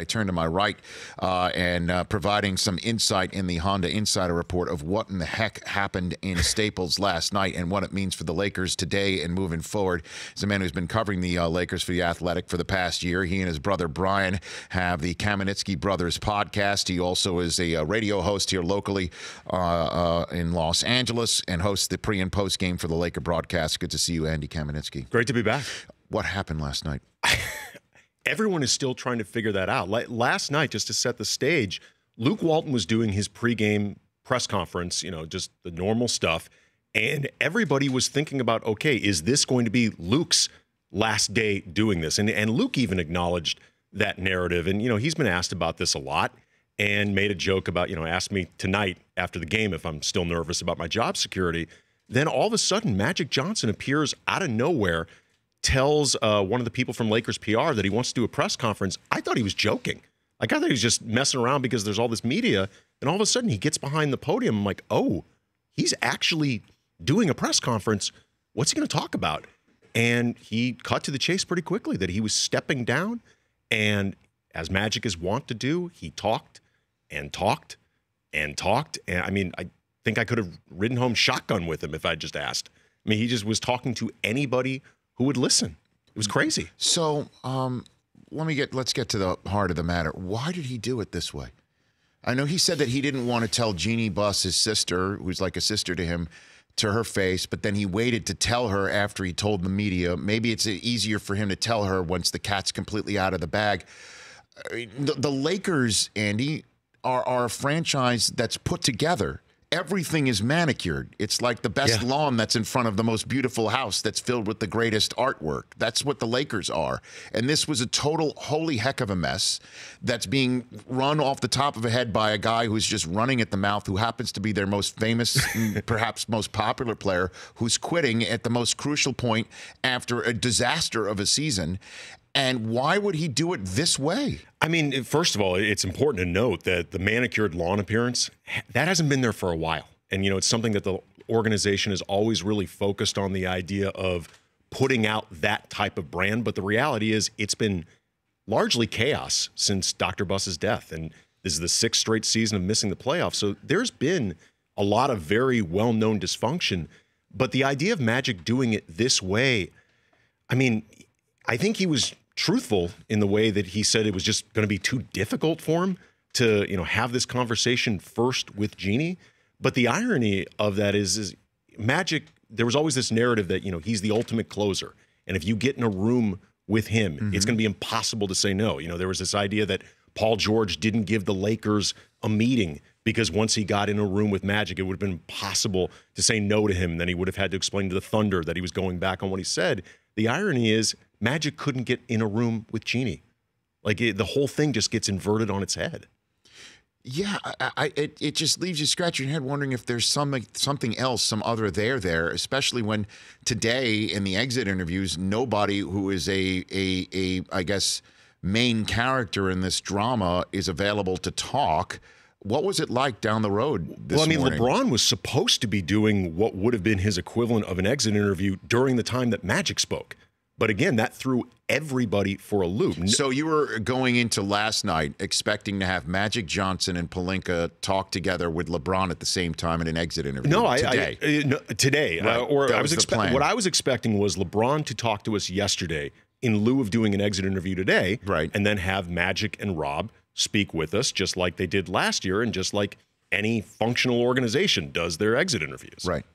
I turn to my right and providing some insight in the Honda Insider Report of what in the heck happened in Staples last night and what it means for the Lakers today and moving forward. He's a man who's been covering the Lakers for The Athletic for the past year. He and his brother Brian have the Kamenetzky Brothers podcast. He also is a radio host here locally in Los Angeles and hosts the pre and post game for the Laker broadcast. Good to see you, Andy Kamenetzky. Great to be back. What happened last night? Everyone is still trying to figure that out. Last night, just to set the stage, Luke Walton was doing his pregame press conference, just the normal stuff. And everybody was thinking about, okay, is this going to be Luke's last day doing this? And Luke even acknowledged that narrative. And, he's been asked about this a lot and made a joke about, asked me tonight after the game if I'm still nervous about my job security. Then all of a sudden, Magic Johnson appears out of nowhere, tells one of the people from Lakers PR that he wants to do a press conference. I thought he was joking. I thought he was just messing around because there's all this media. And all of a sudden he gets behind the podium. I'm like, oh, he's actually doing a press conference. What's he going to talk about? And he cut to the chase pretty quickly that he was stepping down. And as Magic is wont to do, he talked and talked and talked. And I think I could have ridden home shotgun with him if I'd just asked. He just was talking to anybody who would listen. It was crazy. So let's get to the heart of the matter. Why did he do it this way? I know he said that he didn't want to tell Jeannie Buss, his sister, who's like a sister to him, to her face, but then he waited to tell her after he told the media. Maybe it's easier for him to tell her once the cat's completely out of the bag. The Lakers, Andy, are a franchise that's put together. Everything is manicured. It's like the best lawn that's in front of the most beautiful house that's filled with the greatest artwork. That's what the Lakers are. And this was a total holy heck of a mess that's being run off the top of a head by a guy who's just running at the mouth, who happens to be their most famous and perhaps most popular player, who's quitting at the most crucial point after a disaster of a season. And why would he do it this way? First of all, it's important to note that the manicured lawn appearance, that hasn't been there for a while. And, it's something that the organization has always really focused on, the idea of putting out that type of brand. But the reality is it's been largely chaos since Dr. Buss's death. And this is the 6th straight season of missing the playoffs. So there's been a lot of very well-known dysfunction. But the idea of Magic doing it this way, I think he was truthful in the way that he said it was just going to be too difficult for him to, have this conversation first with Jeannie. But the irony of that is Magic, there was always this narrative that, he's the ultimate closer. And if you get in a room with him, it's going to be impossible to say no. There was this idea that Paul George didn't give the Lakers a meeting because once he got in a room with Magic, it would have been impossible to say no to him. And then he would have had to explain to the Thunder that he was going back on what he said. The irony is Magic couldn't get in a room with Jeannie. The whole thing just gets inverted on its head. Yeah, it just leaves you scratching your head wondering if there's something else, some other there, especially when today in the exit interviews, nobody who is I guess, main character in this drama is available to talk. What was it like down the road this morning? LeBron was supposed to be doing what would have been his equivalent of an exit interview during the time that Magic spoke. But again, that threw everybody for a loop. So you were going into last night expecting to have Magic Johnson and Pelinka talk together with LeBron at the same time in an exit interview. Today. Right. What I was expecting was LeBron to talk to us yesterday in lieu of doing an exit interview today. Right. And then have Magic and Rob speak with us just like they did last year and just like any functional organization does their exit interviews. Right.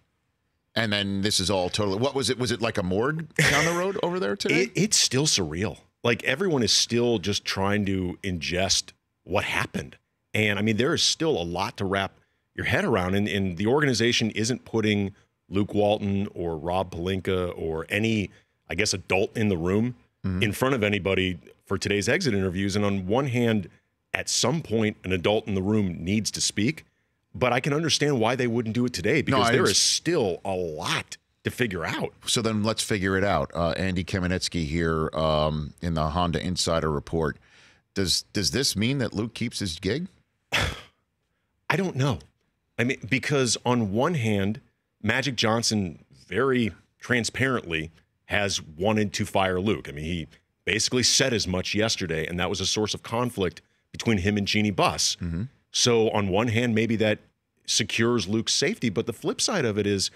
And then this is all totally, what was it? Was it like a morgue down the road over there today? It's still surreal. Everyone is still just trying to ingest what happened. And there is still a lot to wrap your head around. And the organization isn't putting Luke Walton or Rob Pelinka or any, I guess, adult in the room in front of anybody for today's exit interviews. And on one hand, at some point, an adult in the room needs to speak. But I can understand why they wouldn't do it today because there is still a lot to figure out. So then let's figure it out. Andy Kamenetzky here in the Honda Insider Report. Does this mean that Luke keeps his gig? I don't know. Because on one hand, Magic Johnson very transparently has wanted to fire Luke. He basically said as much yesterday, and that was a source of conflict between him and Jeannie Buss. So on one hand, maybe that secures Luke's safety, but the flip side of it is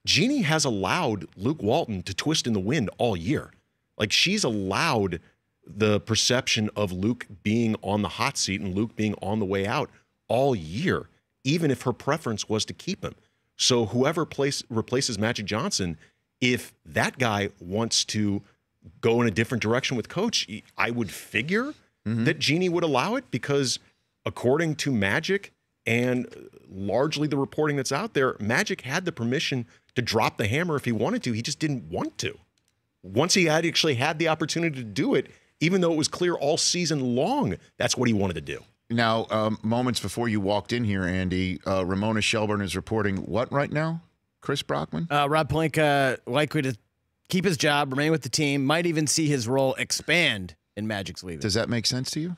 Jeannie has allowed Luke Walton to twist in the wind all year. Like, she's allowed the perception of Luke being on the hot seat and Luke being on the way out all year, even if her preference was to keep him. So whoever replaces Magic Johnson, if that guy wants to go in a different direction with Coach, I would figure that Jeannie would allow it, because according to Magic and largely the reporting that's out there, Magic had the permission to drop the hammer if he wanted to. He just didn't want to. Once he had actually had the opportunity to do it, even though it was clear all season long, that's what he wanted to do. Now, moments before you walked in here, Andy, Ramona Shelburne is reporting what right now? Chris Brockman? Rob Pelinka likely to keep his job, remain with the team, might even see his role expand in Magic's leaving. Does that make sense to you?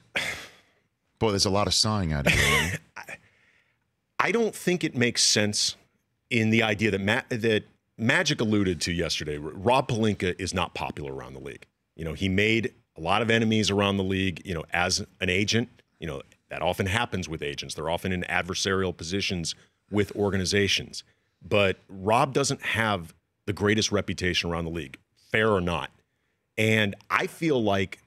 Boy, there's a lot of sighing out of here. I don't think it makes sense in the idea that Magic alluded to yesterday. Rob Pelinka is not popular around the league. You know, he made a lot of enemies around the league, you know, as an agent. You know, that often happens with agents. They're often in adversarial positions with organizations. But Rob doesn't have the greatest reputation around the league, fair or not. And I feel like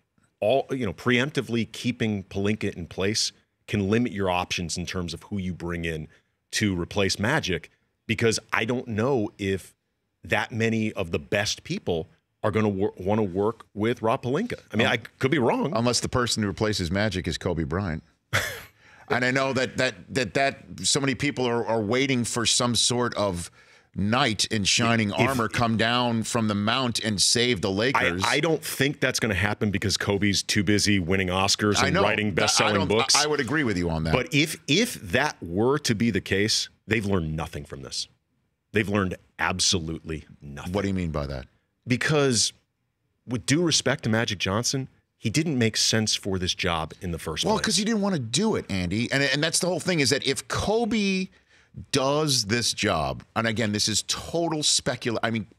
preemptively keeping Pelinka in place can limit your options in terms of who you bring in to replace Magic, because I don't know if that many of the best people are going to want to work with Rob Pelinka. I mean, I could be wrong. Unless the person who replaces Magic is Kobe Bryant. And I know that so many people are waiting for some sort of knight in shining armor come down from the mount and save the Lakers. I don't think that's going to happen, because Kobe's too busy winning Oscars and writing best-selling books. I would agree with you on that. But if that were to be the case, they've learned nothing from this. They've learned absolutely nothing. What do you mean by that? Because with due respect to Magic Johnson, he didn't make sense for this job in the first place. Well, because he didn't want to do it, Andy. And that's the whole thing, is that if Kobe does this job, and again, this is total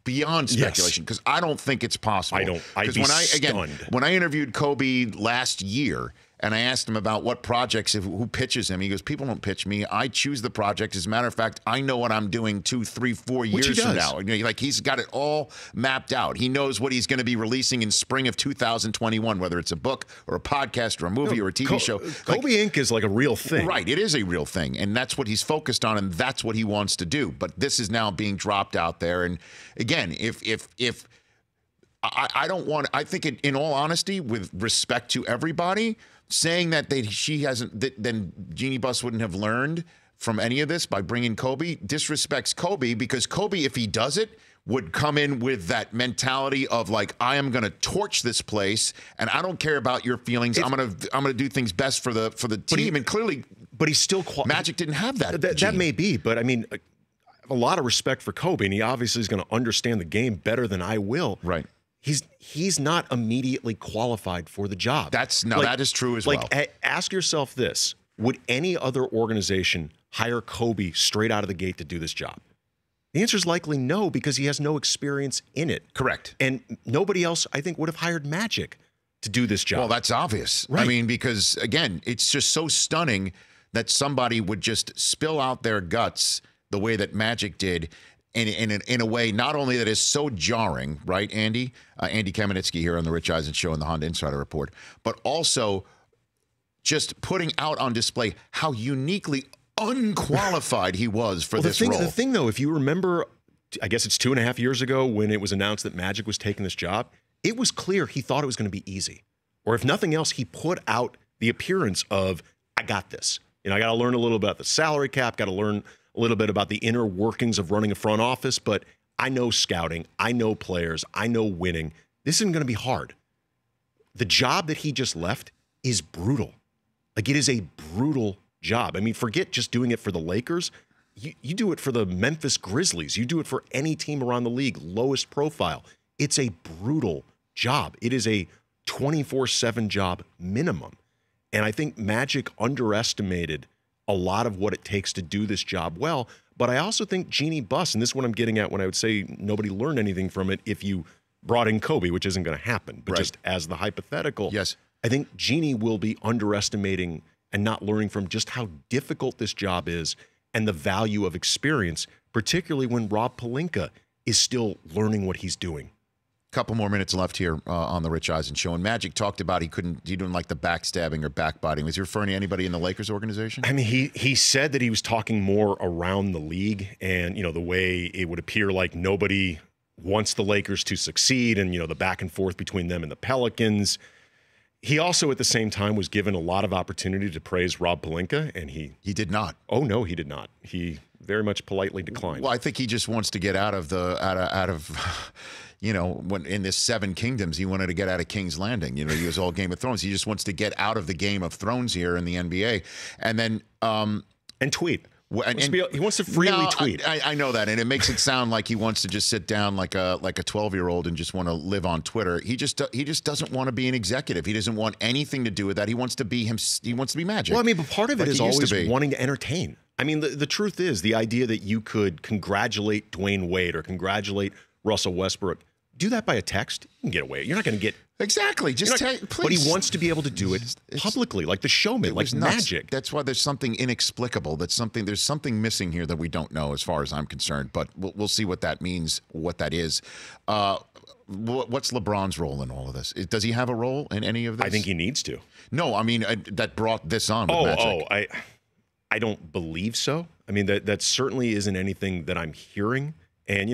beyond speculation, because I don't think it's possible. I'd be stunned. When I interviewed Kobe last year, and I asked him about what projects, who pitches him, he goes, people don't pitch me. I choose the project. As a matter of fact, I know what I'm doing 2, 3, 4 years from now. Like, he's got it all mapped out. He knows what he's going to be releasing in spring of 2021, whether it's a book or a podcast or a movie or a TV show. Kobe Inc. is like a real thing. Right. It is a real thing. And that's what he's focused on, and that's what he wants to do. But this is now being dropped out there. And again, if I don't want, I think in all honesty, with respect to everybody, saying that she hasn't, then Jeannie Buss wouldn't have learned from any of this by bringing Kobe, disrespects Kobe, because Kobe, if he does it, would come in with that mentality of like, I am going to torch this place, and I don't care about your feelings. I'm going to do things best for the team. And clearly, but he's still Magic didn't have that. That may be, but I mean, a lot of respect for Kobe, and he obviously is going to understand the game better than I will. Right. He's not immediately qualified for the job. That is true as well. Ask yourself this: would any other organization hire Kobe straight out of the gate to do this job? The answer is likely no, because he has no experience in it. Correct. And nobody else, I think, would have hired Magic to do this job. Well, that's obvious. Right. I mean, because again, it's just so stunning that somebody would just spill out their guts the way that Magic did. In a way, not only that is so jarring, right, Andy? Andy Kamenetzky here on the Rich Eisen Show and the Honda Insider Report, but also just putting out on display how uniquely unqualified he was for this role. The thing, though, if you remember, I guess it's 2.5 years ago when it was announced that Magic was taking this job, it was clear he thought it was going to be easy. Or if nothing else, he put out the appearance of, I got this. You know, I got to learn a little about the salary cap, got to learn a little bit about the inner workings of running a front office, but I know scouting, I know players, I know winning. This isn't going to be hard. The job that he just left is brutal. Like, it is a brutal job. I mean, forget just doing it for the Lakers. You do it for the Memphis Grizzlies. You do it for any team around the league, lowest profile. It's a brutal job. It is a 24/7 job minimum. And I think Magic underestimated a lot of what it takes to do this job well. But I also think Jeannie Buss, and this is what I'm getting at when I would say nobody learned anything from it, if you brought in Kobe, which isn't going to happen. But Right. just as the hypothetical, Yes. I think Jeannie will be underestimating and not learning from just how difficult this job is and the value of experience, particularly when Rob Pelinka is still learning what he's doing. Couple more minutes left here on the Rich Eisen Show. And Magic talked about he didn't like the backstabbing or backbiting. Was he referring to anybody in the Lakers organization? I mean, he said that he was talking more around the league and, the way it would appear like nobody wants the Lakers to succeed and, the back and forth between them and the Pelicans. He also, at the same time, was given a lot of opportunity to praise Rob Pelinka, and he did not. Oh, no, he did not. He very much politely declined. Well, I think he just wants to get out of when in this Seven Kingdoms, he wanted to get out of King's Landing. He was all Game of Thrones. He just wants to get out of the Game of Thrones here in the NBA. And then and tweet. He wants to freely tweet. I know that, and it makes it sound like he wants to just sit down like a 12-year-old and just want to live on Twitter. He just doesn't want to be an executive. He doesn't want anything to do with that. He wants to be him. He wants to be Magic. Well, I mean, but part of it is always wanting to entertain. I mean, the truth is the idea that you could congratulate Dwayne Wade or congratulate Russell Westbrook. Do that by a text. You can get away. You're not going to get exactly. Just please. But he wants to be able to do it publicly, like the showman, like Magic. That's why there's something inexplicable. There's something missing here that we don't know, as far as I'm concerned. But we'll see what that means, what that is. What's LeBron's role in all of this? Does he have a role in any of this? I think he needs to. No, I mean that brought this on. With Magic. I don't believe so. I mean that certainly isn't anything that I'm hearing. And,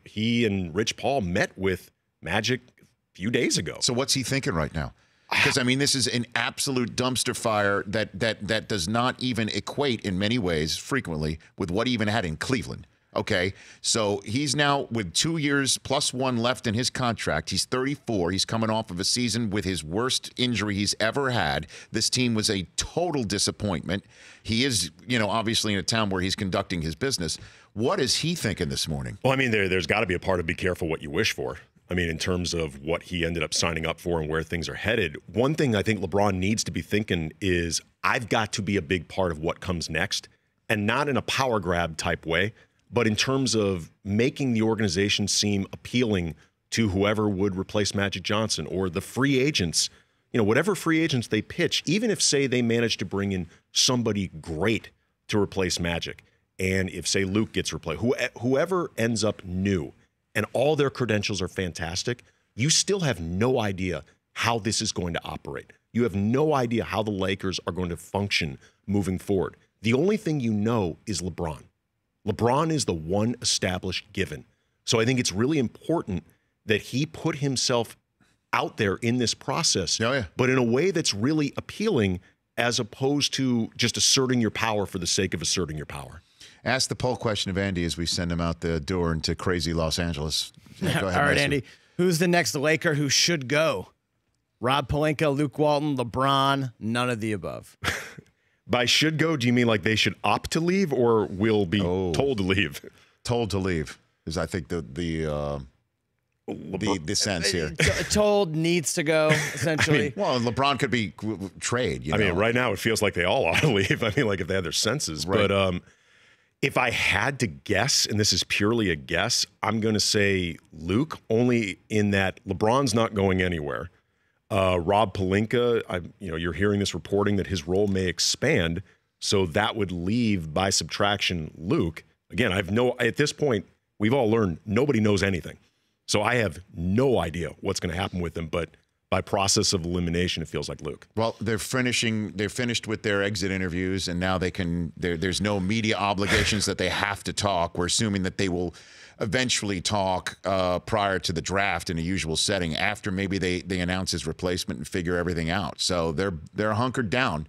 he and Rich Paul met with Magic a few days ago. So what's he thinking right now? Because, I mean, this is an absolute dumpster fire that does not even equate in many ways, frequently, with what he even had in Cleveland. Okay, so he's now with 2 years plus one left in his contract. He's 34. He's coming off of a season with his worst injury he's ever had. This team was a total disappointment. He is, obviously in a town where he's conducting his business. What is he thinking this morning? Well, I mean, there's got to be a part of be careful what you wish for. I mean, in terms of what he ended up signing up for and where things are headed. One thing I think LeBron needs to be thinking is I've got to be a big part of what comes next, and not in a power grab type way, but in terms of making the organization seem appealing to whoever would replace Magic Johnson or the free agents, whatever free agents they pitch, even if, say, they manage to bring in somebody great to replace Magic. And if, say, Luke gets replaced, whoever ends up new and all their credentials are fantastic, you still have no idea how this is going to operate. You have no idea how the Lakers are going to function moving forward. The only thing you know is LeBron. LeBron is the one established given. So I think it's really important that he put himself out there in this process, but in a way that's really appealing as opposed to just asserting your power for the sake of asserting your power. Ask the poll question of Andy as we send him out the door into crazy Los Angeles. Yeah, go ahead, all right, Mason. Andy. Who's the next Laker who should go? Rob Pelinka, Luke Walton, LeBron, none of the above. By should go, do you mean like they should opt to leave or will be told to leave? Told to leave is, I think, the sense here. Told needs to go, essentially. Well, LeBron could be trade. I mean, right now it feels like they all ought to leave. I mean, like if they had their senses. Right. But if I had to guess, and this is purely a guess, I'm going to say Luke, only in that LeBron's not going anywhere. Rob Pelinka, you're hearing this reporting that his role may expand, so that would leave by subtraction Luke. Again, at this point, we've all learned nobody knows anything. So I have no idea what's going to happen with him, but by process of elimination, it feels like Luke. Well, they're finished with their exit interviews, and now there's no media obligations that they have to talk. We're assuming that they will eventually talk prior to the draft in a usual setting after maybe they announce his replacement and figure everything out. So they're hunkered down.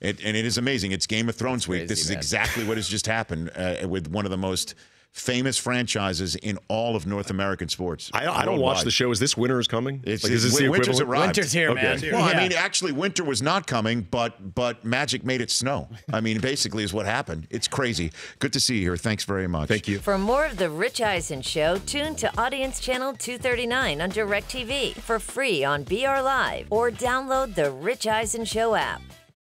And it is amazing. It's Game of Thrones week. This is exactly what has just happened with one of the most famous franchises in all of North American sports. I don't watch the show. Is this winter is coming? Winter's arrived. Winter's here, man. Well, I mean, actually, winter was not coming, but Magic made it snow. I mean, basically is what happened. It's crazy. Good to see you here. Thanks very much. Thank you. For more of The Rich Eisen Show, tune to Audience Channel 239 on DirecTV for free on BR Live or download the Rich Eisen Show app.